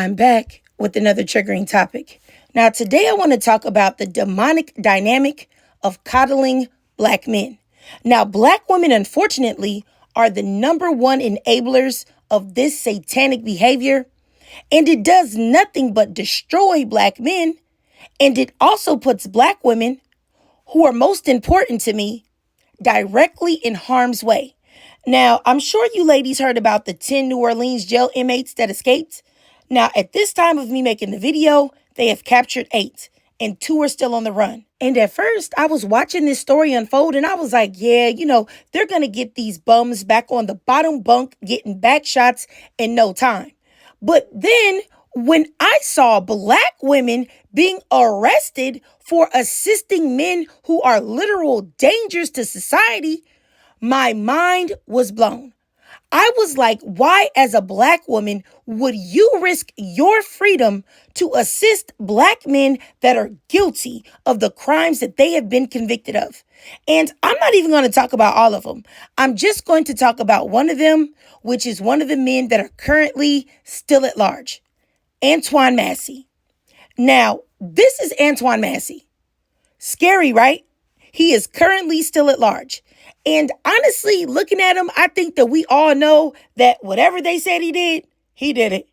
I'm back with another triggering topic. Now, today I want to talk about the demonic dynamic of coddling black men. Now, black women, unfortunately, are the number one enablers of this satanic behavior, and it does nothing but destroy black men, and it also puts black women, who are most important to me, directly in harm's way. Now, I'm sure you ladies heard about the 10 New Orleans jail inmates that escaped. Now, at this time of me making the video, they have captured 8, and 2 are still on the run. And at first, I was watching this story unfold, and I was like, yeah, they're going to get these bums back on the bottom bunk, getting back shots in no time. But then, when I saw black women being arrested for assisting men who are literal dangers to society, my mind was blown. I was like, why, as a black woman, would you risk your freedom to assist black men that are guilty of the crimes that they have been convicted of? And I'm not even going to talk about all of them. I'm just going to talk about one of them, which is one of the men that are currently still at large, Antoine Massey. Now, this is Antoine Massey. Scary, right? He is currently still at large. And honestly, looking at him, I think that we all know that whatever they said he did it.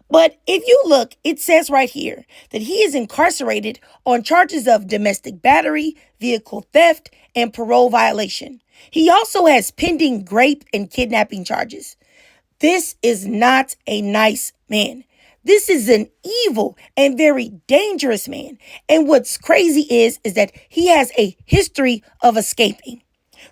But if you look, it says right here that he is incarcerated on charges of domestic battery, vehicle theft, and parole violation. He also has pending rape and kidnapping charges. This is not a nice man. This is an evil and very dangerous man. And what's crazy is that he has a history of escaping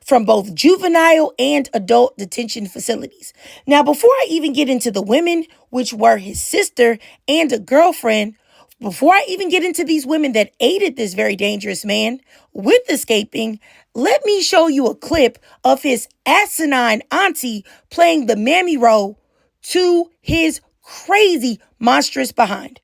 from both juvenile and adult detention facilities. Now, before I even get into the women, which were his sister and a girlfriend, before I even get into these women that aided this very dangerous man with escaping, let me show you a clip of his asinine auntie playing the mammy role to his crazy, monstrous behind.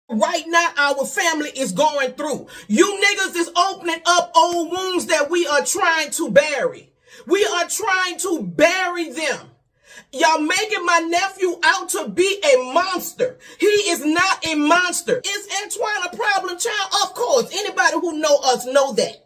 Right now, our family is going through. You niggas is opening up old wounds that we are trying to bury. We are trying to bury them. Y'all making my nephew out to be a monster. He is not a monster. Is Antoine a problem child? Of course. Anybody who know us know that.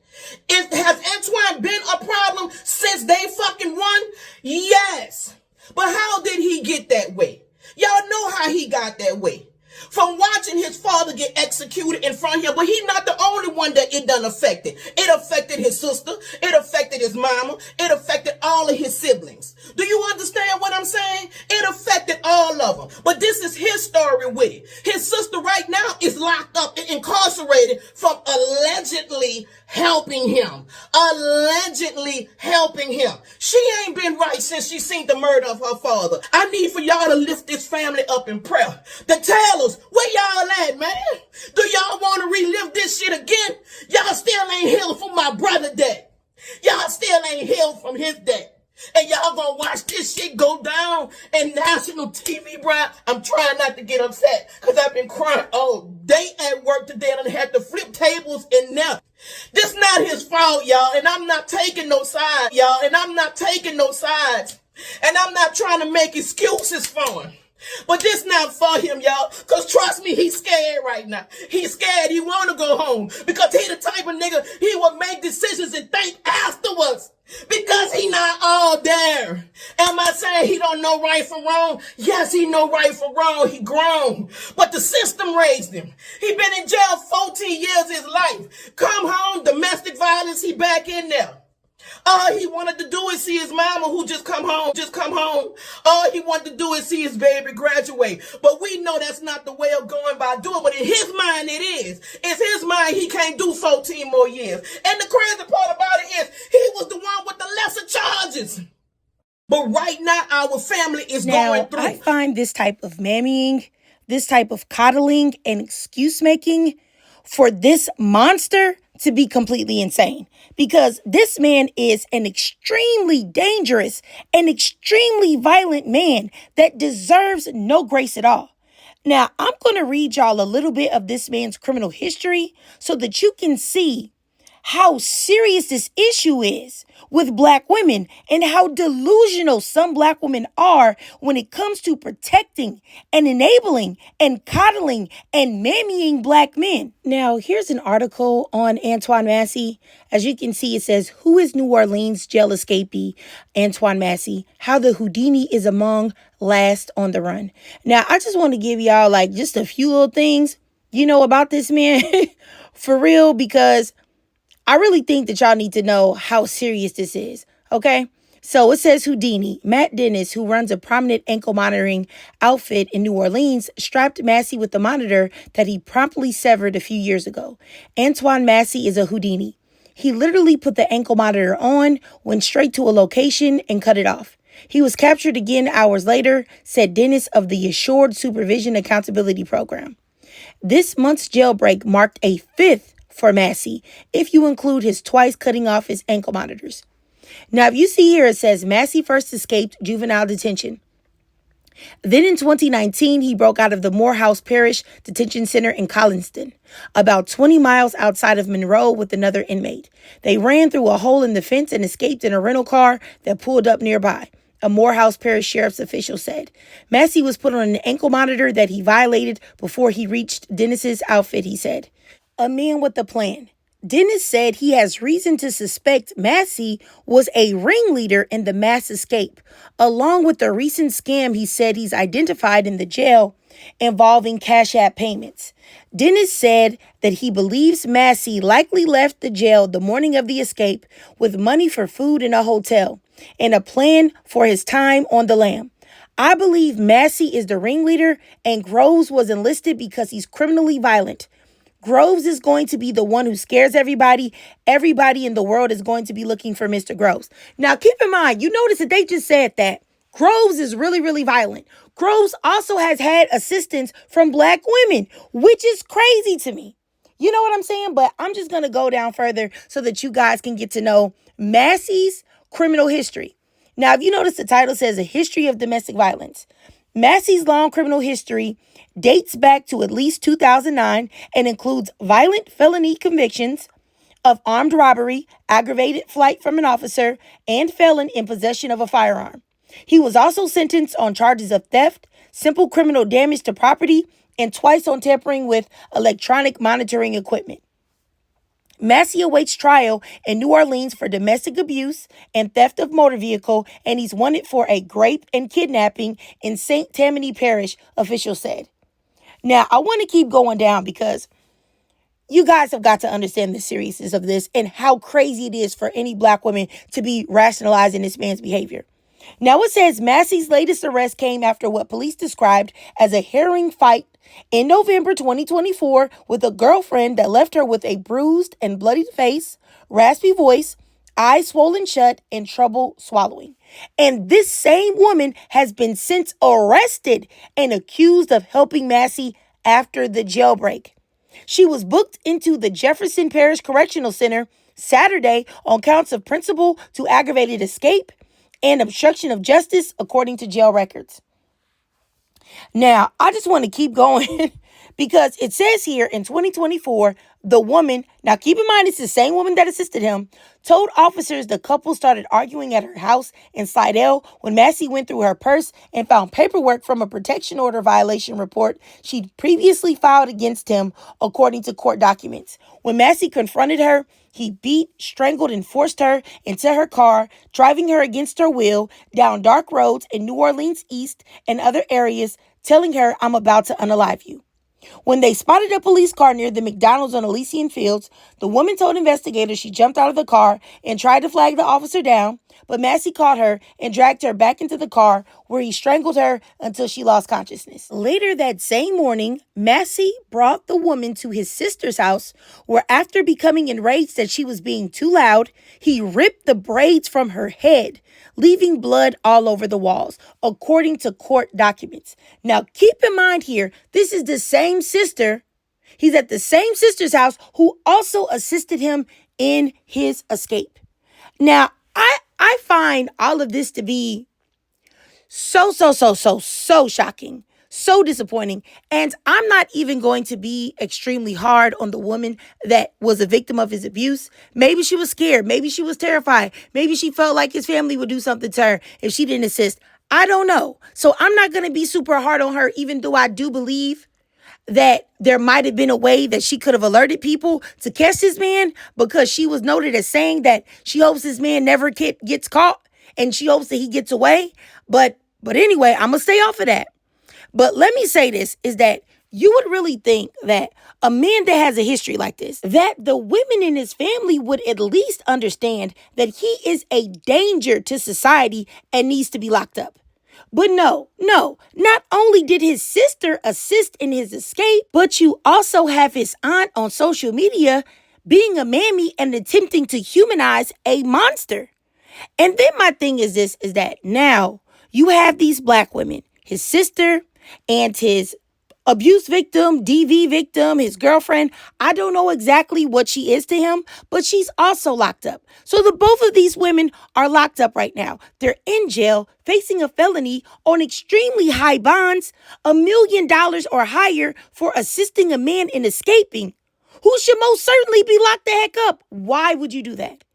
Has Antoine been a problem since they fucking won? Yes. But how did he get that way? Y'all know how he got that way. From watching his father get executed in front of him, but he's not the only one that it done affected. It affected his sister. It affected his mama. It affected all of his siblings. Do you understand what I'm saying? It affected all of them. But this is his story with it. His sister right now is locked up and incarcerated from allegedly helping him. Allegedly helping him. She ain't been right since she seen the murder of her father. I need for y'all to lift this family up in prayer. The tell us, where y'all at, man? Do y'all want to relive this shit again? Y'all still ain't healed from my brother death. Y'all still ain't healed from his death. And y'all gonna watch this shit go down in national TV, bro. I'm trying not to get upset because I've been crying all day at work today and I had to flip tables and now. This not his fault, y'all, and I'm not taking no sides, y'all, and I'm not taking no sides. And I'm not trying to make excuses for him. But this not for him, y'all, because trust me, he's scared right now. He's scared. He want to go home because he the type of nigga, he will make decisions and think afterwards because he not all there. Am I saying he don't know right from wrong? Yes, he know right from wrong. He grown. But the system raised him. He been in jail 14 years of his life. Come home, domestic violence, he back in there. All he wanted to do is see his mama who just come home. All he wanted to do is see his baby graduate. But we know that's not the way of going by doing. But in his mind it is. It's his mind he can't do 14 more years. And the crazy part about it is he was the one with the lesser charges. But right now our family is going through. I find this type of mammying, this type of coddling and excuse making for this monster to be completely insane, because this man is an extremely dangerous and extremely violent man that deserves no grace at all. Now, I'm going to read y'all a little bit of this man's criminal history so that you can see how serious this issue is with black women and how delusional some black women are when it comes to protecting and enabling and coddling and mammying black men. Now, here's an article on Antoine Massey. As you can see, it says, "Who is New Orleans jail escapee Antoine Massey? How the Houdini is among last on the run." Now, I just want to give y'all like just a few little things, about this man for real, because I really think that y'all need to know how serious this is, okay? So it says Houdini. Matt Dennis, who runs a prominent ankle monitoring outfit in New Orleans, strapped Massey with the monitor that he promptly severed a few years ago. Antoine Massey is a Houdini. He literally put the ankle monitor on, went straight to a location, and cut it off. He was captured again hours later, said Dennis of the Assured Supervision Accountability Program. This month's jailbreak marked a fifth for Massey, if you include his twice cutting off his ankle monitors. Now, if you see here, it says Massey first escaped juvenile detention. Then in 2019, he broke out of the Morehouse Parish Detention Center in Collinston, about 20 miles outside of Monroe, with another inmate. They ran through a hole in the fence and escaped in a rental car that pulled up nearby, a Morehouse Parish Sheriff's official said. Massey was put on an ankle monitor that he violated before he reached Dennis's outfit, he said. A man with a plan. Dennis said he has reason to suspect Massey was a ringleader in the mass escape, along with the recent scam he said he's identified in the jail involving Cash App payments. Dennis said that he believes Massey likely left the jail the morning of the escape with money for food in a hotel and a plan for his time on the lam. I believe Massey is the ringleader and Groves was enlisted because he's criminally violent. Groves is going to be the one who scares everybody. Everybody in the world is going to be looking for Mr. Groves. Now, keep in mind, you notice that they just said that Groves is really, really violent. Groves also has had assistance from black women, which is crazy to me. You know what I'm saying? But I'm just going to go down further so that you guys can get to know Massey's criminal history. Now, if you notice, the title says A History of Domestic Violence. Massey's long criminal history dates back to at least 2009 and includes violent felony convictions of armed robbery, aggravated flight from an officer, and felon in possession of a firearm. He was also sentenced on charges of theft, simple criminal damage to property, and twice on tampering with electronic monitoring equipment. Massey awaits trial in New Orleans for domestic abuse and theft of motor vehicle, and he's wanted for a rape and kidnapping in St. Tammany Parish, officials said. Now, I want to keep going down because you guys have got to understand the seriousness of this and how crazy it is for any black woman to be rationalizing this man's behavior. Now, it says Massey's latest arrest came after what police described as a harrowing fight in November 2024 with a girlfriend that left her with a bruised and bloodied face, raspy voice, eyes swollen shut, and trouble swallowing. And this same woman has been since arrested and accused of helping Massey after the jailbreak. She was booked into the Jefferson Parish Correctional Center Saturday on counts of principal to aggravated escape and obstruction of justice, according to jail records. Now, I just want to keep going because it says here in 2024, the woman, now keep in mind it's the same woman that assisted him, told officers the couple started arguing at her house in Slidell when Massey went through her purse and found paperwork from a protection order violation report she'd previously filed against him, according to court documents. When Massey confronted her, he beat, strangled, and forced her into her car, driving her against her will down dark roads in New Orleans East and other areas, telling her, "I'm about to unalive you." When they spotted a police car near the McDonald's on Elysian Fields, the woman told investigators she jumped out of the car and tried to flag the officer down, but Massey caught her and dragged her back into the car, where he strangled her until she lost consciousness. Later that same morning, Massey brought the woman to his sister's house, where after becoming enraged that she was being too loud, he ripped the braids from her head, leaving blood all over the walls, according to court documents. Now, keep in mind here, this is the same sister. He's at the same sister's house who also assisted him in his escape. Now, I find all of this to be so shocking, So disappointing. And I'm not even going to be extremely hard on the woman that was a victim of his abuse. Maybe she was scared. Maybe she was terrified. Maybe she felt like his family would do something to her if she didn't assist. I don't know. So I'm not going to be super hard on her, even though I do believe that there might have been a way that she could have alerted people to catch this man, because she was noted as saying that she hopes this man never gets caught and she hopes that he gets away. But anyway, I'm going to stay off of that. But let me say this, is that you would really think that a man that has a history like this, that the women in his family would at least understand that he is a danger to society and needs to be locked up. But no, not only did his sister assist in his escape, but you also have his aunt on social media being a mammy and attempting to humanize a monster. And then my thing is this, is that now you have these black women, his sister and his abuse victim, DV victim, his girlfriend. I don't know exactly what she is to him, but she's also locked up. So the both of these women are locked up right now. They're in jail facing a felony on extremely high bonds, $1 million or higher for assisting a man in escaping, who should most certainly be locked the heck up. Why would you do that?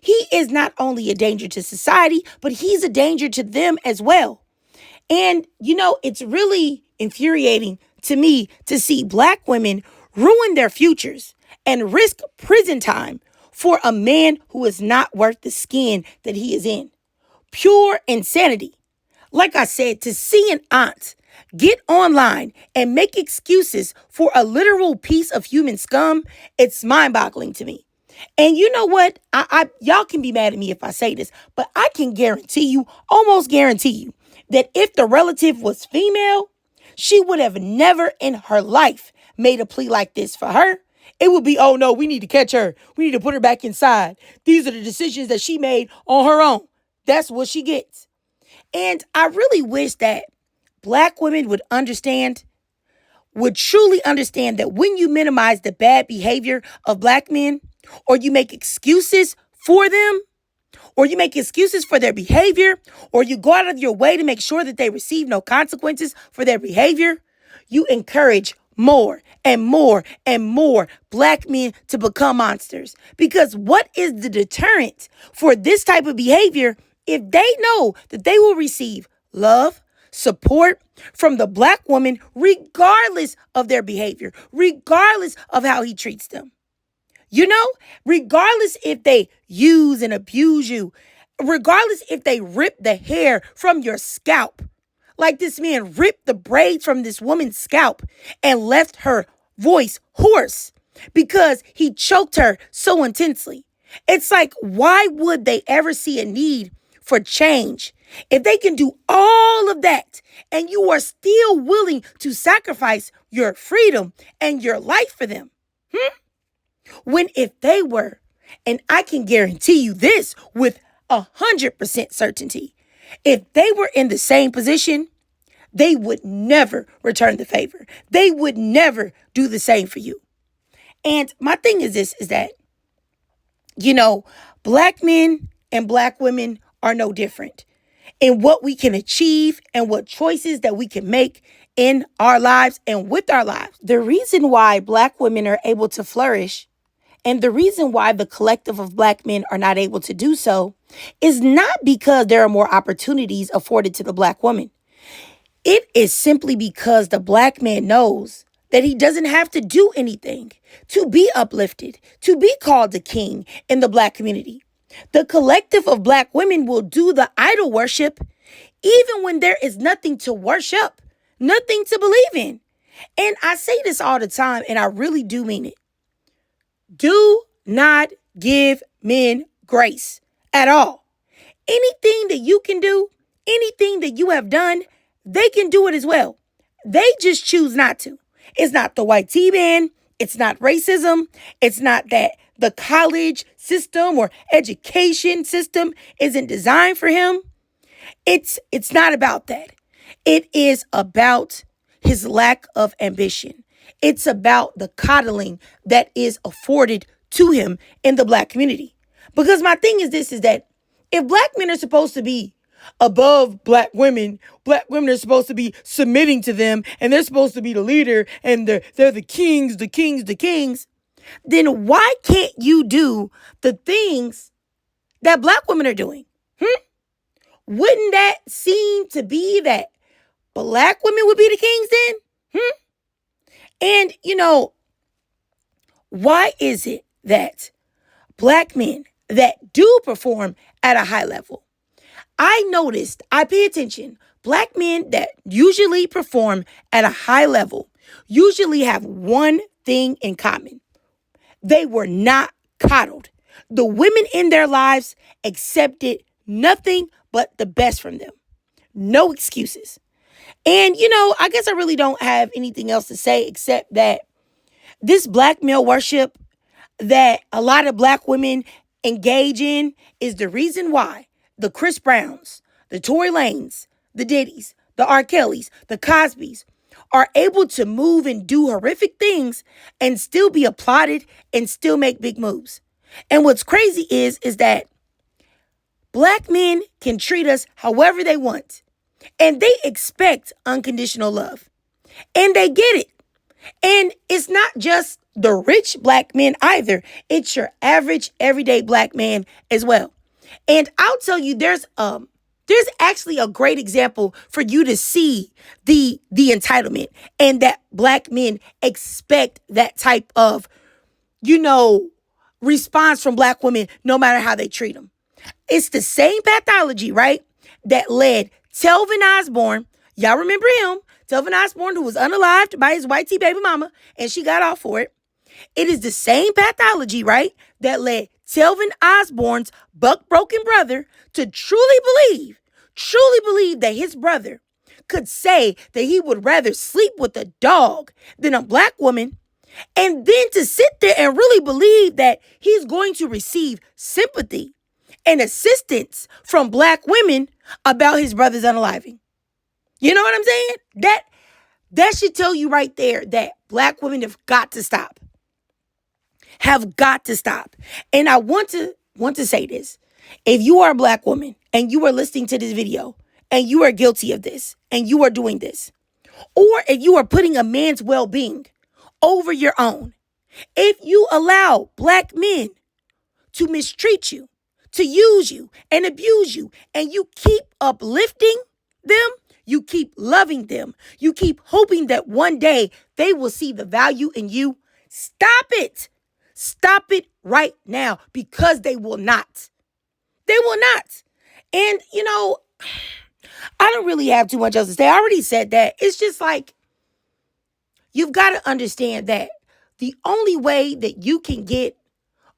He is not only a danger to society, but he's a danger to them as well. And, it's really infuriating to me to see black women ruin their futures and risk prison time for a man who is not worth the skin that he is in. Pure insanity. Like I said, to see an aunt get online and make excuses for a literal piece of human scum, it's mind-boggling to me. And you know what? Y'all can be mad at me if I say this, but I can almost guarantee you, that if the relative was female, she would have never in her life made a plea like this for her. It would be, oh no, we need to catch her. We need to put her back inside. These are the decisions that she made on her own. That's what she gets. And I really wish that black women would truly understand that when you minimize the bad behavior of black men, or you make excuses for them, or you make excuses for their behavior, or you go out of your way to make sure that they receive no consequences for their behavior, you encourage more and more and more black men to become monsters. Because what is the deterrent for this type of behavior if they know that they will receive love, support from the black woman, regardless of their behavior, regardless of how he treats them? Regardless if they use and abuse you, regardless if they rip the hair from your scalp, like this man ripped the braids from this woman's scalp and left her voice hoarse because he choked her so intensely. It's like, why would they ever see a need for change if they can do all of that and you are still willing to sacrifice your freedom and your life for them? When if they were, and I can guarantee you this with 100% certainty, if they were in the same position, they would never return the favor. They would never do the same for you. And my thing is this, is that, black men and black women are no different in what we can achieve and what choices that we can make in our lives and with our lives. The reason why black women are able to flourish, and the reason why the collective of black men are not able to do so, is not because there are more opportunities afforded to the black woman. It is simply because the black man knows that he doesn't have to do anything to be uplifted, to be called a king in the black community. The collective of black women will do the idol worship even when there is nothing to worship, nothing to believe in. And I say this all the time, and I really do mean it. Do not give men grace at all. Anything that you can do, anything that you have done, they can do it as well. They just choose not to. It's not the white T-man. It's not racism. It's not that the college system or education system isn't designed for him. It's not about that. It is about his lack of ambition. It's about the coddling that is afforded to him in the black community. Because my thing is this, is that if black men are supposed to be above black women. Black women are supposed to be submitting to them, and they're supposed to be the leader, and they're the kings, the kings, the kings. Then why can't you do the things that black women are doing? Wouldn't that seem to be that black women would be the kings then? And, why is it that black men that do perform at a high level, I pay attention, black men that usually perform at a high level usually have one thing in common. They were not coddled. The women in their lives accepted nothing but the best from them. No excuses. And, I guess I really don't have anything else to say except that this black male worship that a lot of black women engage in is the reason why the Chris Browns, the Tory Lanes, the Diddys, the R. Kellys, the Cosbys are able to move and do horrific things and still be applauded and still make big moves. And what's crazy is that black men can treat us however they want. And they expect unconditional love. And they get it. And it's not just the rich black men either. It's your average, everyday black man as well. And I'll tell you, there's actually a great example for you to see the entitlement and that black men expect that type of, response from black women no matter how they treat them. It's the same pathology, right, that led Telvin Osborne, y'all remember him, Telvin Osborne, who was unalived by his white tea baby mama, and she got off for it. It is the same pathology, right, that led Telvin Osborne's buck-broken brother to truly believe that his brother could say that he would rather sleep with a dog than a black woman, and then to sit there and really believe that he's going to receive sympathy and assistance from black women about his brother's unaliving. You know what I'm saying? That should tell you right there that black women have got to stop. Have got to stop. And I want to say this. If you are a black woman and you are listening to this video and you are guilty of this and you are doing this, or if you are putting a man's well-being over your own, if you allow black men to mistreat you, to use you and abuse you, and you keep uplifting them, you keep loving them, you keep hoping that one day they will see the value in you, stop it. Stop it right now, because they will not. They will not. And, I don't really have too much else to say. I already said that. It's just like, you've got to understand that the only way that you can get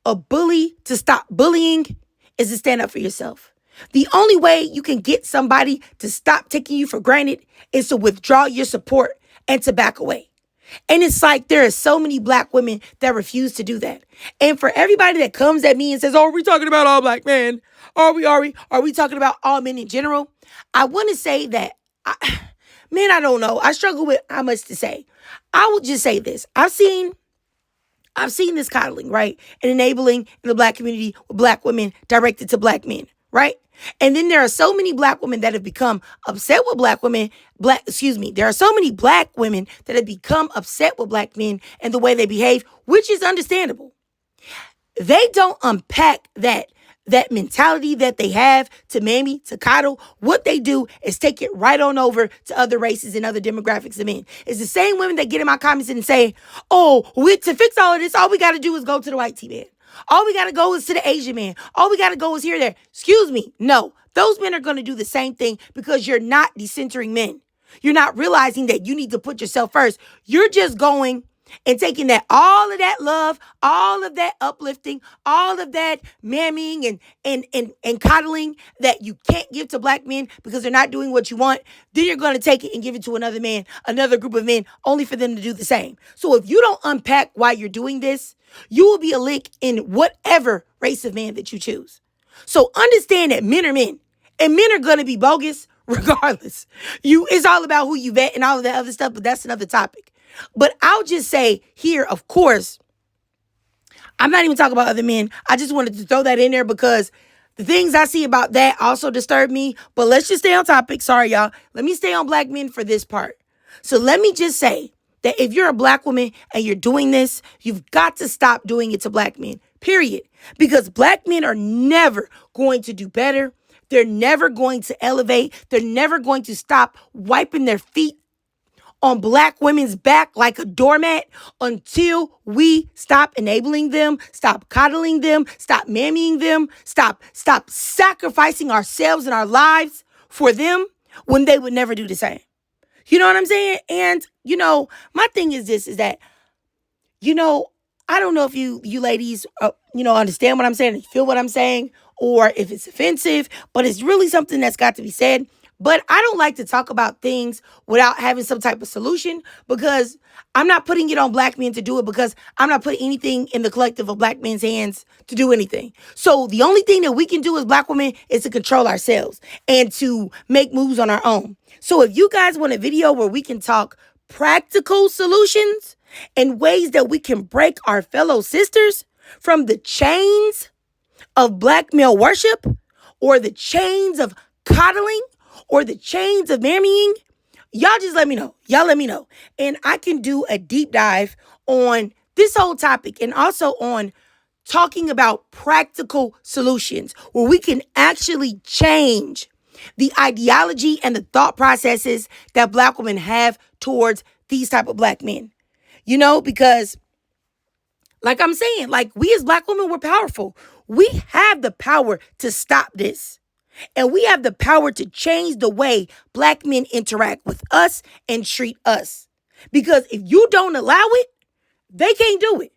a bully to stop bullying is to stand up for yourself. The only way you can get somebody to stop taking you for granted is to withdraw your support and to back away. And it's like there are so many black women that refuse to do that. And for everybody that comes at me and says, "Oh, are we talking about all black men? Are we talking about all men in general?" I want to say that, I don't know. I struggle with how much to say. I will just say this. I've seen this coddling, right? And enabling in the black community with black women directed to black men, right? And then there are so many black women that have become upset with there are so many black women that have become upset with black men and the way they behave, which is understandable. They don't unpack that mentality that they have to mammy, to coddle. What they do is take it right on over to other races and other demographics of men. It's the same women that get in my comments and say, "Oh, to fix all of this, all we got to do is go to the white tea man. All we got to go is to the Asian man. All we got to go is here, there." Excuse me. No, those men are going to do the same thing because you're not decentering men. You're not realizing that you need to put yourself first. You're just going and taking all of that love, all of that uplifting, all of that mammying and coddling that you can't give to black men because they're not doing what you want. Then you're going to take it and give it to another man, another group of men, only for them to do the same. So if you don't unpack why you're doing this, you will be a lick in whatever race of man that you choose. So understand that men are men, and men are going to be bogus regardless. It's all about who you vet and all of that other stuff, but that's another topic. But I'll just say here, of course, I'm not even talking about other men. I just wanted to throw that in there because The things I see about that also disturb me, but let's just stay on topic. Sorry, y'all. Let me stay on black men for this part. So let me just say that if you're a black woman and you're doing this, you've got to stop doing it to black men, period. Because black men are never going to do better. They're never going to elevate. They're never going to stop wiping their feet on black women's back like a doormat until we stop enabling them, stop coddling them, stop mammying them, stop sacrificing ourselves and our lives for them when they would never do the same. You know what I'm saying? And, my thing is this, is that, I don't know if you ladies, understand what I'm saying, and feel what I'm saying, or if it's offensive, but it's really something that's got to be said. But I don't like to talk about things without having some type of solution, because I'm not putting it on black men to do it, because I'm not putting anything in the collective of black men's hands to do anything. So the only thing that we can do as black women is to control ourselves and to make moves on our own. So if you guys want a video where we can talk practical solutions and ways that we can break our fellow sisters from the chains of black male worship, or the chains of coddling, or the chains of marrying, y'all just let me know. Y'all let me know. And I can do a deep dive on this whole topic, and also on talking about practical solutions where we can actually change the ideology and the thought processes that black women have towards these type of black men. Because like I'm saying, like, we as black women, we're powerful. We have the power to stop this. And we have the power to change the way black men interact with us and treat us. Because if you don't allow it, they can't do it.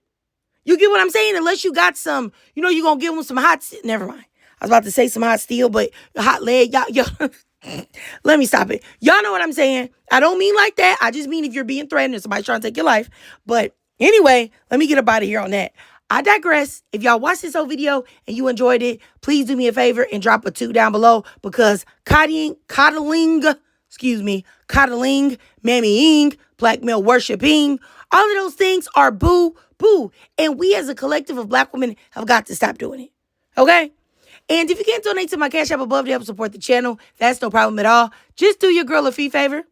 You get what I'm saying? Unless you got some, you're going to give them some hot, never mind. I was about to say some hot steel, but hot leg, y'all, let me stop it. Y'all know what I'm saying. I don't mean like that. I just mean if you're being threatened and somebody's trying to take your life. But anyway, let me get up out of here on that. I digress. If y'all watched this whole video and you enjoyed it, please do me a favor and drop a 2 down below, because coddling, mammying, black male worshiping, all of those things are boo. And we as a collective of black women have got to stop doing it. Okay? And if you can't donate to my Cash App above to help support the channel, that's no problem at all. Just do your girl a favor.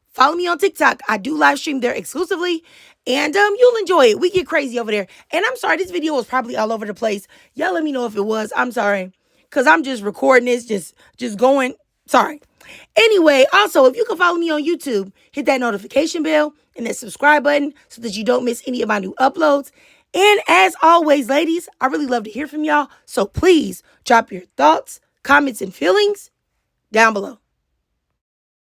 Follow me on TikTok. I do live stream there exclusively, and you'll enjoy it. We get crazy over there. And I'm sorry, this video was probably all over the place. Y'all let me know if it was. I'm sorry, because I'm just recording this, just going. Sorry. Anyway, also, if you can follow me on YouTube, hit that notification bell and that subscribe button so that you don't miss any of my new uploads. And as always, ladies, I really love to hear from y'all. So please drop your thoughts, comments, and feelings down below.